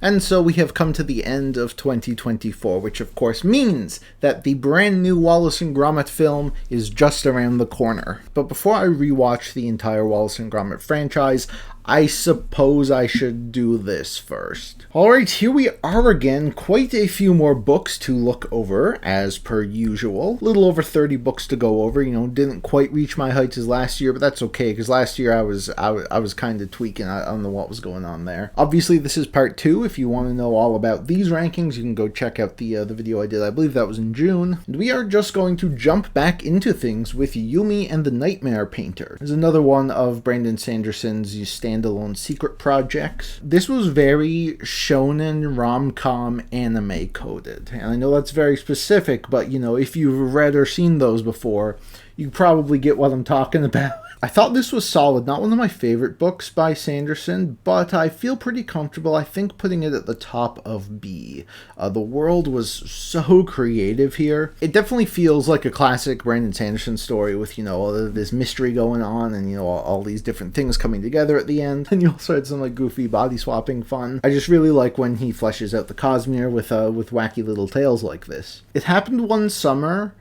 And so we have come to the end of 2024, which of course means that the brand new Wallace and Gromit film is just around the corner. But before I rewatch the entire Wallace and Gromit franchise, I suppose I should do this first. Alright, here we are again. Quite a few more books to look over, as per usual. A little over 30 books to go over. Didn't quite reach my heights as last year, but that's okay, because last year I was kind of tweaking. I don't know what was going on there. Obviously, this is part 2. If you want to know all about these rankings, you can go check out the video I did. I believe that was in June. And we are just going to jump back into things with Yumi and the Nightmare Painter. There's another one of Brandon Sanderson's standalone secret projects. This was very shonen rom-com anime coded, and I know that's very specific, but if you've read or seen those before, you probably get what I'm talking about. I thought this was solid. Not one of my favorite books by Sanderson, but I feel pretty comfortable, I think, putting it at the top of B. The world was so creative here. It definitely feels like a classic Brandon Sanderson story with, all of this mystery going on and, all these different things coming together at the end. And you also had some, goofy body swapping fun. I just really like when he fleshes out the Cosmere with wacky little tales like this. It Happened One Summer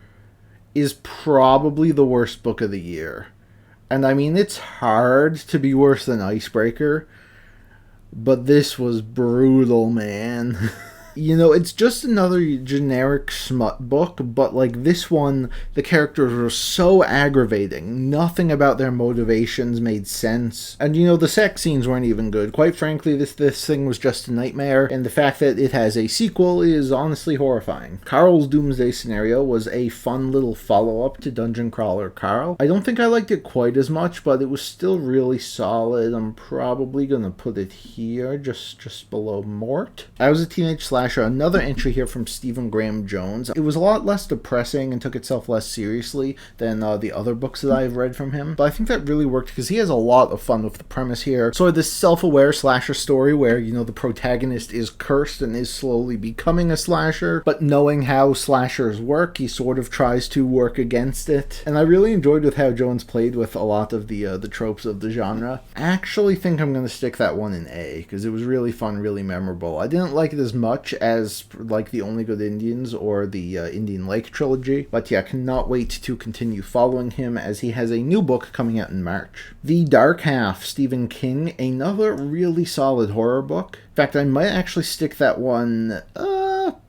is probably the worst book of the year. And I mean, it's hard to be worse than Icebreaker, but this was brutal, man. It's just another generic smut book, but this one, the characters were so aggravating. Nothing about their motivations made sense. And the sex scenes weren't even good. Quite frankly, this thing was just a nightmare, and the fact that it has a sequel is honestly horrifying. Carl's Doomsday Scenario was a fun little follow-up to Dungeon Crawler Carl. I don't think I liked it quite as much, but it was still really solid. I'm probably gonna put it here, just below Mort. I Was a Teenage Slasher. Another entry here from Stephen Graham Jones. It was a lot less depressing and took itself less seriously than the other books that I've read from him, but I think that really worked because he has a lot of fun with the premise here. Sort of this self-aware slasher story where, the protagonist is cursed and is slowly becoming a slasher, but knowing how slashers work, he sort of tries to work against it. And I really enjoyed with how Jones played with a lot of the tropes of the genre. I actually think I'm going to stick that one in A, because it was really fun, really memorable. I didn't like it as much as The Only Good Indians or the Indian Lake trilogy, but yeah, cannot wait to continue following him as he has a new book coming out in March. The Dark Half, Stephen King, another really solid horror book. In fact, I might actually stick that one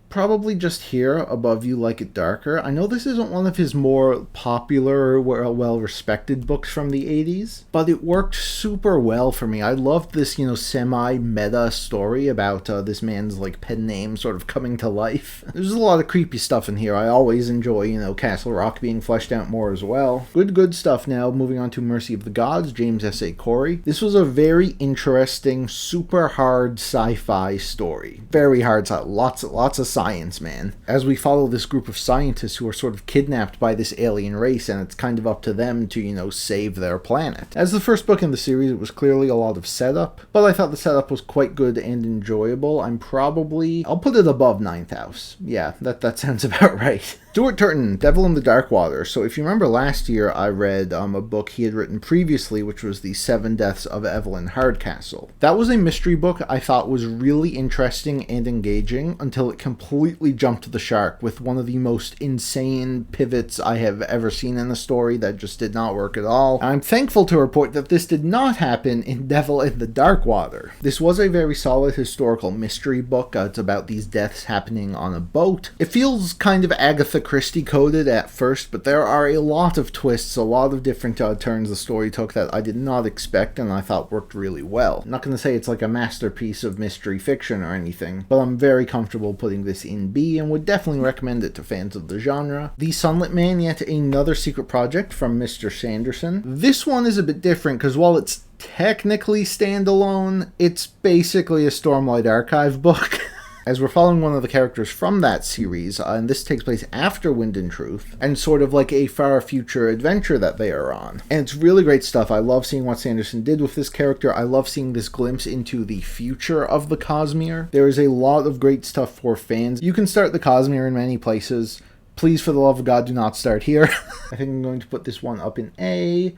probably just here above You Like It Darker. I know this isn't one of his more popular, well-respected books from the 80s, but it worked super well for me. I loved this, semi-meta story about this man's, pen name sort of coming to life. There's a lot of creepy stuff in here. I always enjoy, Castle Rock being fleshed out more as well. Good stuff. Now, moving on to Mercy of the Gods, James S.A. Corey. This was a very interesting, super hard sci-fi story. Very hard sci-fi. Lots of science, man. As we follow this group of scientists who are sort of kidnapped by this alien race, and it's kind of up to them to, save their planet. As the first book in the series, it was clearly a lot of setup, but I thought the setup was quite good and enjoyable. I'll put it above Ninth House. Yeah, that sounds about right. Stuart Turton, Devil in the Dark Water. So if you remember last year, I read a book he had written previously, which was The Seven Deaths of Evelyn Hardcastle. That was a mystery book I thought was really interesting and engaging until it completely jumped the shark with one of the most insane pivots I have ever seen in a story that just did not work at all. I'm thankful to report that this did not happen in Devil in the Dark Water. This was a very solid historical mystery book. It's about these deaths happening on a boat. It feels kind of Agatha Christie coded at first, but there are a lot of twists, a lot of different turns the story took that I did not expect and I thought worked really well. I'm not going to say it's like a masterpiece of mystery fiction or anything, but I'm very comfortable putting this in B and would definitely recommend it to fans of the genre. The Sunlit Man, yet another secret project from Mr. Sanderson. This one is a bit different because while it's technically standalone, it's basically a Stormlight Archive book. As we're following one of the characters from that series, and this takes place after Wind and Truth, and sort of like a far future adventure that they are on. And it's really great stuff. I love seeing what Sanderson did with this character. I love seeing this glimpse into the future of the Cosmere. There is a lot of great stuff for fans. You can start the Cosmere in many places. Please, for the love of God, do not start here. I think I'm going to put this one up in A.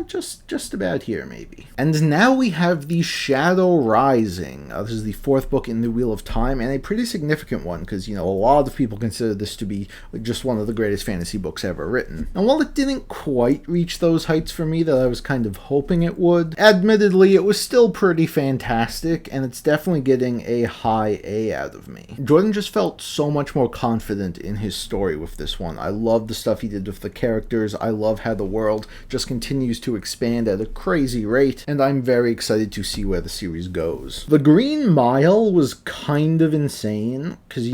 Just about here, maybe. And now we have The Shadow Rising. This is the fourth book in the Wheel of Time, and a pretty significant one, because, a lot of people consider this to be just one of the greatest fantasy books ever written. And while it didn't quite reach those heights for me that I was kind of hoping it would, admittedly, it was still pretty fantastic, and it's definitely getting a high A out of me. Jordan just felt so much more confident in his story with this one. I love the stuff he did with the characters. I love how the world just continues to expand at a crazy rate, and I'm very excited to see where the series goes. The Green Mile was kind of insane, because,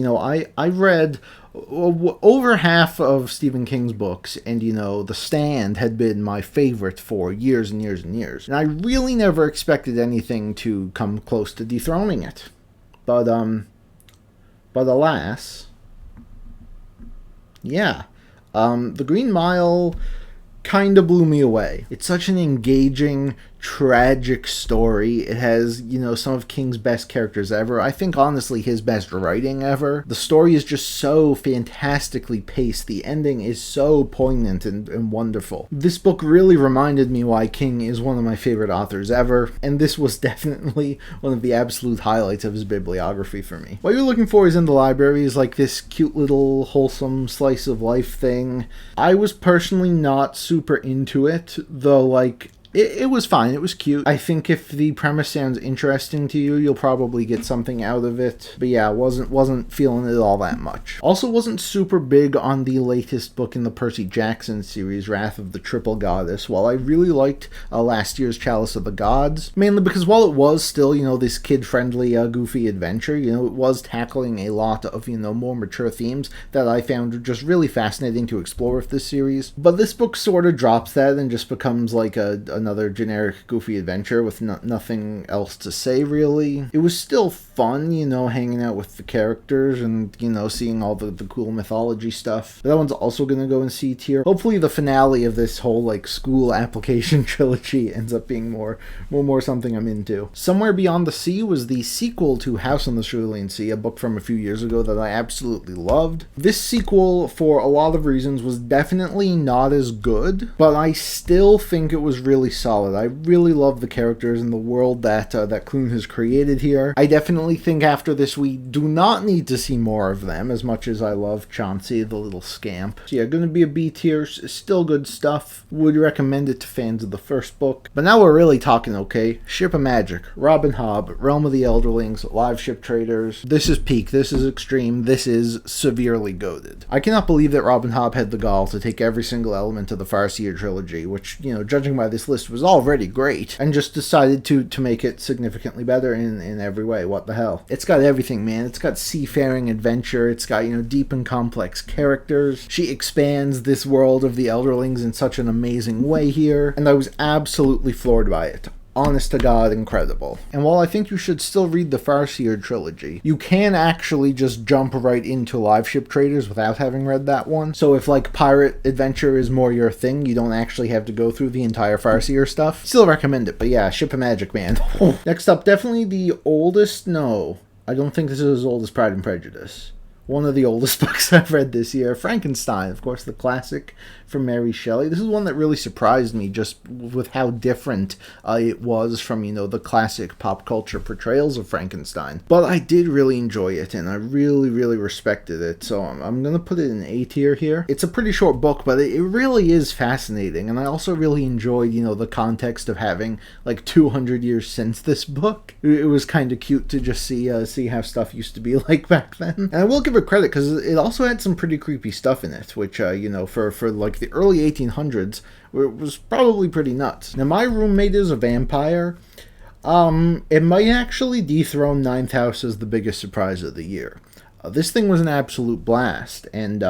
I read over half of Stephen King's books, and, The Stand had been my favorite for years and years and years, and I really never expected anything to come close to dethroning it. But alas, yeah. The Green Mile kind of blew me away. It's such an engaging, tragic story. It has, some of King's best characters ever. I think, honestly, his best writing ever. The story is just so fantastically paced. The ending is so poignant and wonderful. This book really reminded me why King is one of my favorite authors ever, and this was definitely one of the absolute highlights of his bibliography for me. What you're looking for is in the library is like this cute little wholesome slice of life thing. I was personally not super into it, though, it was fine. It was cute. I think if the premise sounds interesting to you, you'll probably get something out of it. But yeah, wasn't feeling it all that much. Also wasn't super big on the latest book in the Percy Jackson series, Wrath of the Triple Goddess, while I really liked last year's Chalice of the Gods. Mainly because while it was still, this kid-friendly, goofy adventure, it was tackling a lot of, more mature themes that I found just really fascinating to explore with this series. But this book sort of drops that and just becomes like another generic goofy adventure with nothing else to say, really. It was still fun, hanging out with the characters and, seeing all the cool mythology stuff. But that one's also going to go in C tier. Hopefully the finale of this whole, school application trilogy ends up being more something I'm into. Somewhere Beyond the Sea was the sequel to House on the Cerulean Sea, a book from a few years ago that I absolutely loved. This sequel, for a lot of reasons, was definitely not as good, but I still think it was really solid. I really love the characters and the world that Clune has created here. I definitely think after this we do not need to see more of them, as much as I love Chauncey, the little scamp. So yeah, gonna be a B tier, still good stuff. Would recommend it to fans of the first book. But now we're really talking, okay? Ship of Magic, Robin Hobb, Realm of the Elderlings, Live Ship Traders. This is peak, this is extreme, this is severely goated. I cannot believe that Robin Hobb had the gall to take every single element of the Farseer trilogy, which, judging by this list, was already great, and just decided to make it significantly better in every way. What the hell? It's got everything, man. It's got seafaring adventure, it's got, deep and complex characters. She expands this world of the Elderlings in such an amazing way here, and I was absolutely floored by it. Honest to God, incredible. And while I think you should still read the Farseer trilogy, you can actually just jump right into Live Ship Traders without having read that one. So if pirate adventure is more your thing, you don't actually have to go through the entire Farseer stuff. Still recommend it, but yeah, Ship of Magic, man. Next up, definitely the oldest, no, I don't think this is as old as Pride and Prejudice. One of the oldest books I've read this year, Frankenstein, of course, the classic from Mary Shelley. This is one that really surprised me just with how different it was from, the classic pop culture portrayals of Frankenstein. But I did really enjoy it, and I really, really respected it, so I'm going to put it in A tier here. It's a pretty short book, but it really is fascinating, and I also really enjoyed, the context of having, 200 years since this book. It was kind of cute to just see how stuff used to be like back then. And I will give it credit, because it also had some pretty creepy stuff in it, which, for the early 1800s, it was probably pretty nuts. Now, my roommate is a vampire. It might actually dethrone Ninth House as the biggest surprise of the year. This thing was an absolute blast, and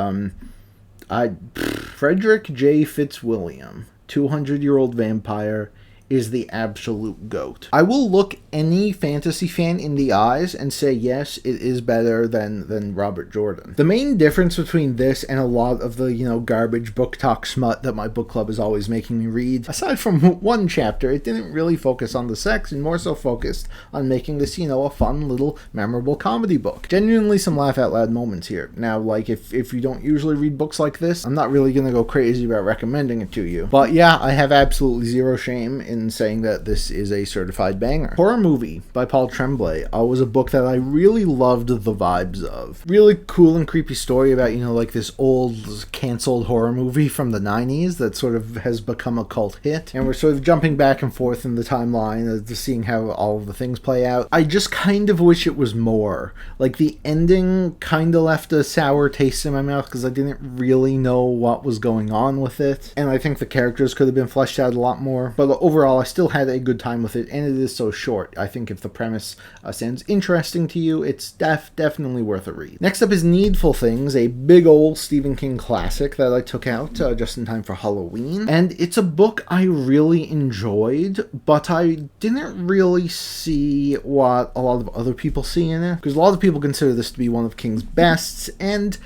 Frederick J. Fitzwilliam, 200-year-old vampire, is the absolute GOAT. I will look any fantasy fan in the eyes and say, yes, it is better than Robert Jordan. The main difference between this and a lot of the, garbage book talk smut that my book club is always making me read, aside from one chapter, it didn't really focus on the sex and more so focused on making this, a fun little memorable comedy book. Genuinely some laugh out loud moments here. Now, like, if you don't usually read books like this, I'm not really going to go crazy about recommending it to you. But yeah, I have absolutely zero shame in saying that this is a certified banger. Horror Movie by Paul Tremblay was a book that I really loved the vibes of. Really cool and creepy story about, like this old canceled horror movie from the 90s that sort of has become a cult hit. And we're sort of jumping back and forth in the timeline of seeing how all of the things play out. I just kind of wish it was more. Like, the ending kind of left a sour taste in my mouth because I didn't really know what was going on with it. And I think the characters could have been fleshed out a lot more. But overall, I still had a good time with it, and it is so short. I think if the premise sounds interesting to you, it's definitely worth a read. Next up is Needful Things, a big old Stephen King classic that I took out just in time for Halloween. And it's a book I really enjoyed, but I didn't really see what a lot of other people see in it, because a lot of people consider this to be one of King's bests, and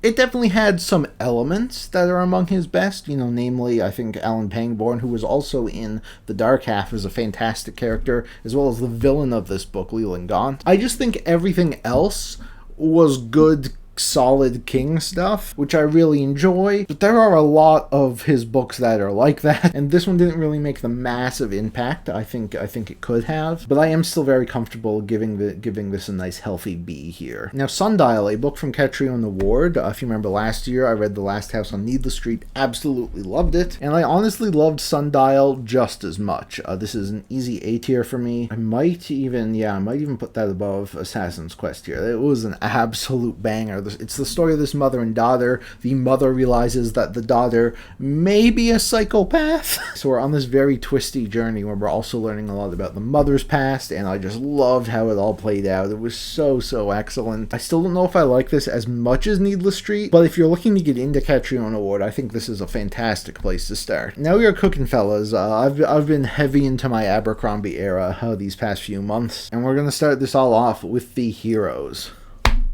it definitely had some elements that are among his best, namely, I think Alan Pangborn, who was also in The Dark Half, is a fantastic character, as well as the villain of this book, Leland Gaunt. I just think everything else was good, solid King stuff, which I really enjoy, but there are a lot of his books that are like that, and this one didn't really make the massive impact I think it could have, but I am still very comfortable giving this a nice healthy B here. Now, Sundial, a book from Catriona Ward. If you remember last year, I read The Last House on Needless Street, absolutely loved it, and I honestly loved Sundial just as much. This is an easy A tier for me. I might even put that above Assassin's Quest here. It was an absolute banger. It's the story of this mother and daughter. The mother realizes that the daughter may be a psychopath. So we're on this very twisty journey where we're also learning a lot about the mother's past, and I just loved how it all played out. It was so excellent. I still don't know if I like this as much as Needless Street, but if you're looking to get into Catriona Ward, I think this is a fantastic place to start. Now we are cooking, fellas. I've been heavy into my Abercrombie era these past few months, and we're going to start this all off with The Heroes.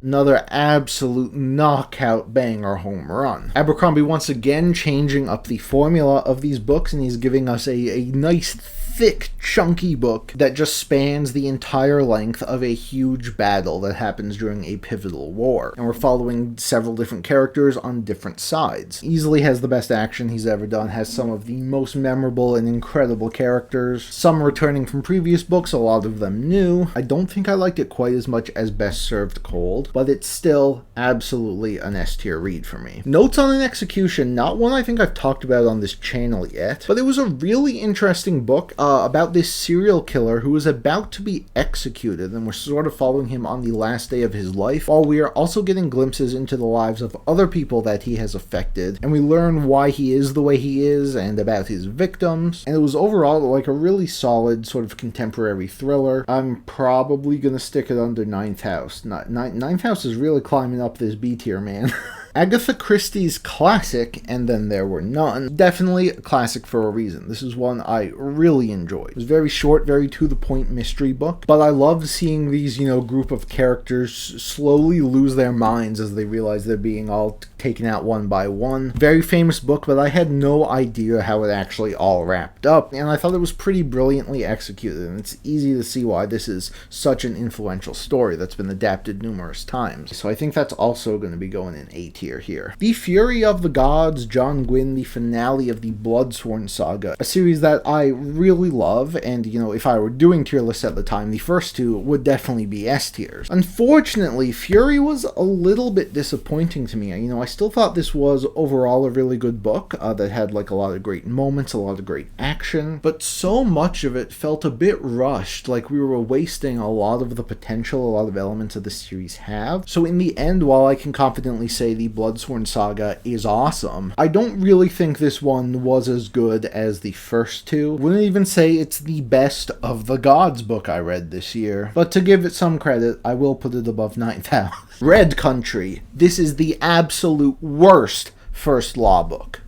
Another absolute knockout banger home run. Abercrombie once again changing up the formula of these books, and he's giving us a nice thick, chunky book that just spans the entire length of a huge battle that happens during a pivotal war. And we're following several different characters on different sides. Easily has the best action he's ever done, has some of the most memorable and incredible characters, some returning from previous books, a lot of them new. I don't think I liked it quite as much as Best Served Cold, but it's still absolutely an S-tier read for me. Notes on an Execution, not one I think I've talked about on this channel yet, but it was a really interesting book about this serial killer who is about to be executed, and we're sort of following him on the last day of his life, while we are also getting glimpses into the lives of other people that he has affected, and we learn why he is the way he is and about his victims. And it was overall like a really solid sort of contemporary thriller. I'm probably gonna stick it under Ninth House. Ninth House is really climbing up this B tier, man. Agatha Christie's classic, And Then There Were None. Definitely a classic for a reason. This is one I really enjoyed. It was very short, very to-the-point mystery book, but I loved seeing these, group of characters slowly lose their minds as they realize they're being all taken out one by one. Very famous book, but I had no idea how it actually all wrapped up, and I thought it was pretty brilliantly executed, and it's easy to see why this is such an influential story that's been adapted numerous times. So I think that's also going to be going in A tier here. The Fury of the Gods, John Gwynne, the finale of the Bloodsworn Saga, a series that I really love, and if I were doing tier lists at the time, the first two would definitely be S tiers. Unfortunately, Fury was a little bit disappointing to me. I still thought this was overall a really good book that had like a lot of great moments, a lot of great action, but so much of it felt a bit rushed, like we were wasting a lot of the potential a lot of elements of the series have. So in the end, while I can confidently say the Bloodsworn Saga is awesome, I don't really think this one was as good as the first two. Wouldn't even say it's the best of the Gods book I read this year, but to give it some credit, I will put it above Ninth House. Red Country. This is the absolute worst First Law book.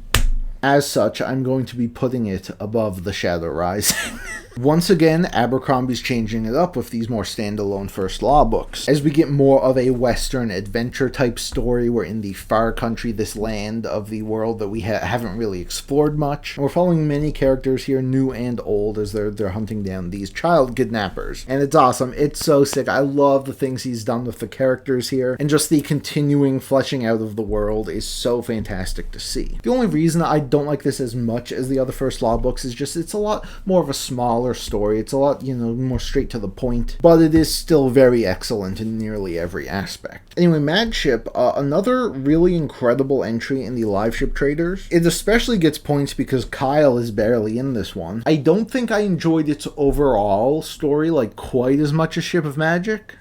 As such, I'm going to be putting it above The Shadow Rising. Once again, Abercrombie's changing it up with these more standalone First Law books. As we get more of a Western adventure type story, we're in the far country, this land of the world that we haven't really explored much. And we're following many characters here, new and old, as they're hunting down these child kidnappers. And it's awesome. It's so sick. I love the things he's done with the characters here. And just the continuing fleshing out of the world is so fantastic to see. The only reason I don't like this as much as the other First Law books is just it's a lot more of a smaller story. It's a lot, more straight to the point, but it is still very excellent in nearly every aspect. Anyway, Mad Ship, another really incredible entry in the Live Ship Traders. It especially gets points because Kyle is barely in this one. I don't think I enjoyed its overall story quite as much as Ship of Magic.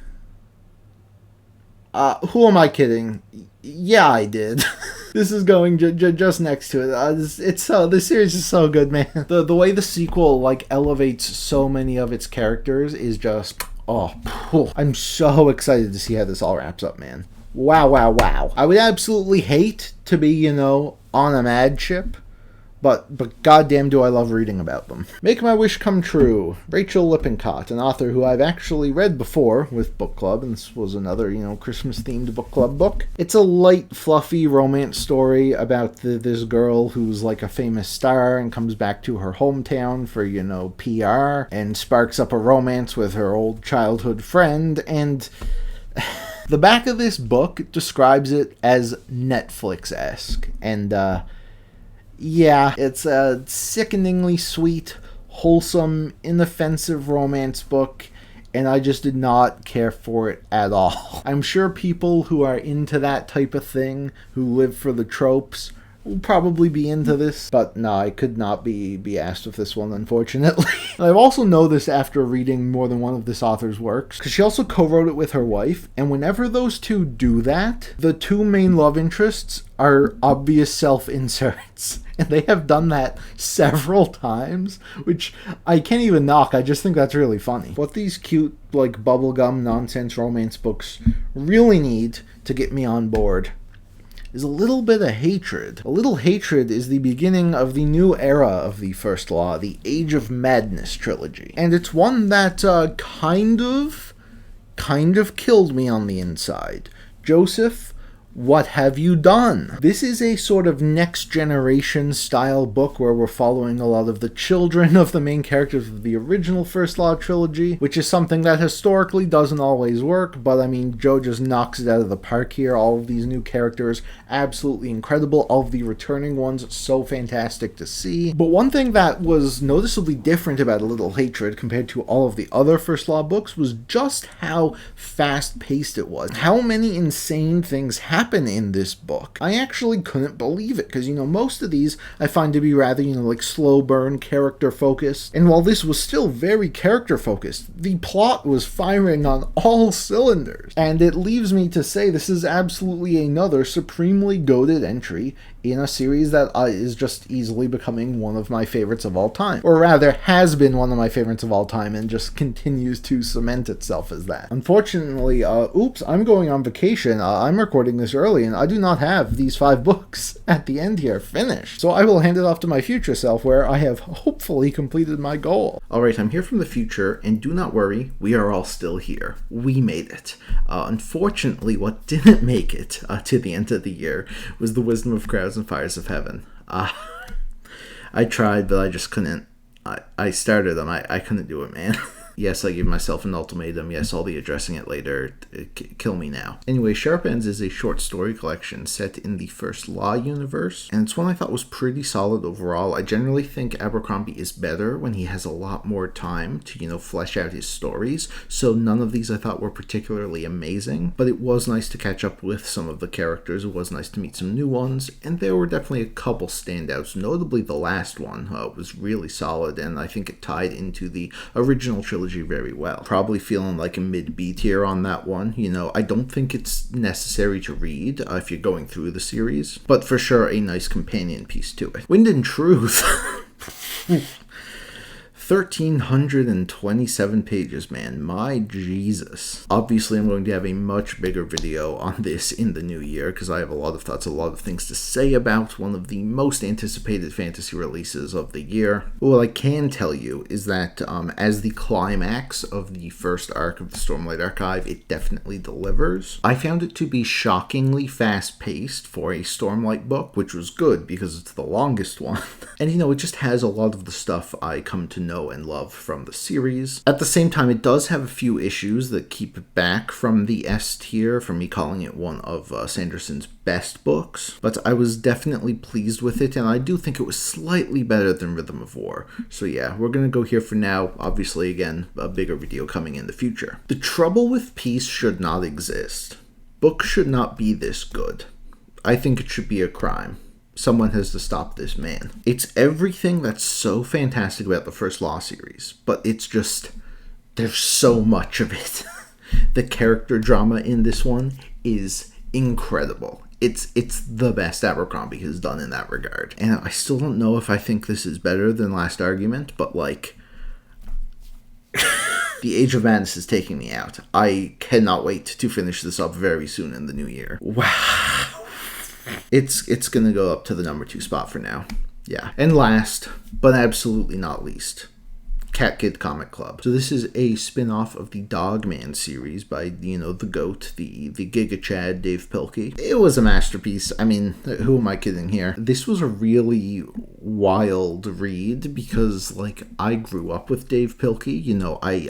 Who am I kidding? Yeah, I did. This is going just next to it. The series is so good, man. The way the sequel elevates so many of its characters is just I'm so excited to see how this all wraps up, man. Wow. I would absolutely hate to be, on a Mad Ship. But goddamn do I love reading about them. Make My Wish Come True. Rachel Lippincott, an author who I've actually read before with book club, and this was another, Christmas-themed book club book. It's a light, fluffy romance story about this girl who's a famous star and comes back to her hometown for, PR, and sparks up a romance with her old childhood friend, and the back of this book describes it as Netflix-esque, and, yeah, it's a sickeningly sweet, wholesome, inoffensive romance book, and I just did not care for it at all. I'm sure people who are into that type of thing, who live for the tropes, will probably be into this, but no, I could not be asked with this one, unfortunately. I've also know this after reading more than one of this author's works, because she also co-wrote it with her wife, and whenever those two do that, the two main love interests are obvious self-inserts. And they have done that several times, which I can't even knock. I just think that's really funny. What these cute, bubblegum nonsense romance books really need to get me on board is a little bit of hatred. A little hatred is the beginning of the new era of the First Law, the Age of Madness trilogy. And it's one that kind of killed me on the inside. Joseph, what have you done? This is a sort of next generation style book where we're following a lot of the children of the main characters of the original First Law trilogy, which is something that historically doesn't always work, but I mean, Joe just knocks it out of the park here. All of these new characters, absolutely incredible. All of the returning ones, so fantastic to see. But one thing that was noticeably different about A Little Hatred compared to all of the other First Law books was just how fast-paced it was. How many insane things happen in this book. I actually couldn't believe it, because, most of these I find to be rather, slow burn, character focused. And while this was still very character focused, the plot was firing on all cylinders. And it leaves me to say this is absolutely another supremely goated entry in a series that is just easily becoming one of my favorites of all time. Or rather, has been one of my favorites of all time and just continues to cement itself as that. Unfortunately, I'm going on vacation. I'm recording this early, and I do not have these 5 books at the end here finished. So I will hand it off to my future self, where I have hopefully completed my goal. Alright, I'm here from the future, and do not worry, we are all still here. We made it. Unfortunately, what didn't make it to the end of the year was The Wisdom of Crowds and Fires of Heaven. I tried, but I just couldn't. I started them. I couldn't do it, man. Yes, I gave myself an ultimatum. Yes, I'll be addressing it later. Kill me now. Anyway, Sharp Ends is a short story collection set in the First Law universe, and it's one I thought was pretty solid overall. I generally think Abercrombie is better when he has a lot more time to, flesh out his stories, so none of these I thought were particularly amazing, but it was nice to catch up with some of the characters. It was nice to meet some new ones, and there were definitely a couple standouts. Notably, the last one was really solid, and I think it tied into the original trilogy very well. Probably feeling like a mid-B tier on that one. I don't think it's necessary to read if you're going through the series, but for sure a nice companion piece to it. Wind and Truth. 1,327 pages, man. My Jesus. Obviously, I'm going to have a much bigger video on this in the new year because I have a lot of thoughts, a lot of things to say about one of the most anticipated fantasy releases of the year. What I can tell you is that as the climax of the first arc of the Stormlight Archive, it definitely delivers. I found it to be shockingly fast-paced for a Stormlight book, which was good because it's the longest one. And it just has a lot of the stuff I come to know and love from the series. At the same time, it does have a few issues that keep it back from the S tier, from me calling it one of Sanderson's best books, but I was definitely pleased with it, and I do think it was slightly better than Rhythm of War. So yeah, we're gonna go here for now. Obviously, again, a bigger video coming in the future. The trouble with Peace should not exist. Books should not be this good. I think it should be a crime. Someone has to stop this man. It's everything that's so fantastic about the first Law series, but it's just, there's so much of it. The character drama in this one is incredible. It's the best Abercrombie has done in that regard. And I still don't know if I think this is better than Last Argument, but like, The Age of Madness is taking me out. I cannot wait to finish this up very soon in the new year. Wow. It's gonna go up to the number 2 spot for now. Yeah. And last, but absolutely not least, Cat Kid Comic Club. So this is a spin-off of the Dogman series by, the GOAT, the Giga Chad, Dave Pilkey. It was a masterpiece. I mean, who am I kidding here? This was a really wild read because, like, I grew up with Dave Pilkey.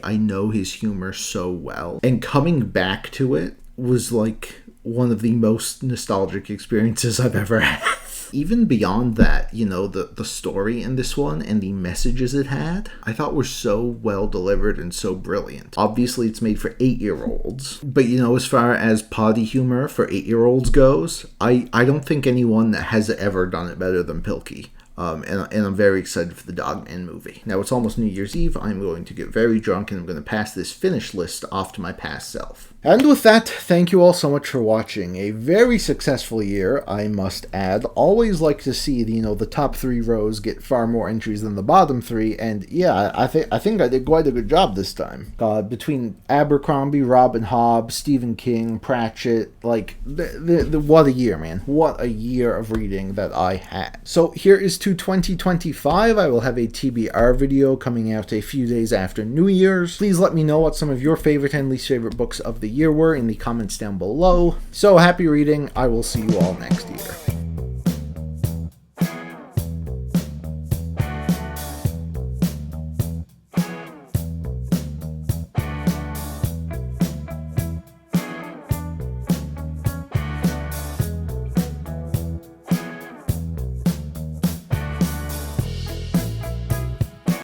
I know his humor so well. And coming back to it was, like, one of the most nostalgic experiences I've ever had. Even beyond that, the story in this one and the messages it had, I thought were so well delivered and so brilliant. Obviously, it's made for 8-year-olds. But, as far as potty humor for 8-year-olds goes, I don't think anyone has ever done it better than Pilkey. And I'm very excited for the Dogman movie. Now, it's almost New Year's Eve. I'm going to get very drunk, and I'm going to pass this finish list off to my past self. And with that, thank you all so much for watching. A very successful year, I must add. Always like to see the top 3 rows get far more entries than the bottom 3, and yeah, I think I did quite a good job this time. Between Abercrombie, Robin Hobb, Stephen King, Pratchett, like, what a year, man. What a year of reading that I had. So here is to 2025. I will have a TBR video coming out a few days after New Year's. Please let me know what some of your favorite and least favorite books of the year were in the comments down below. So happy reading. I will see you all next year.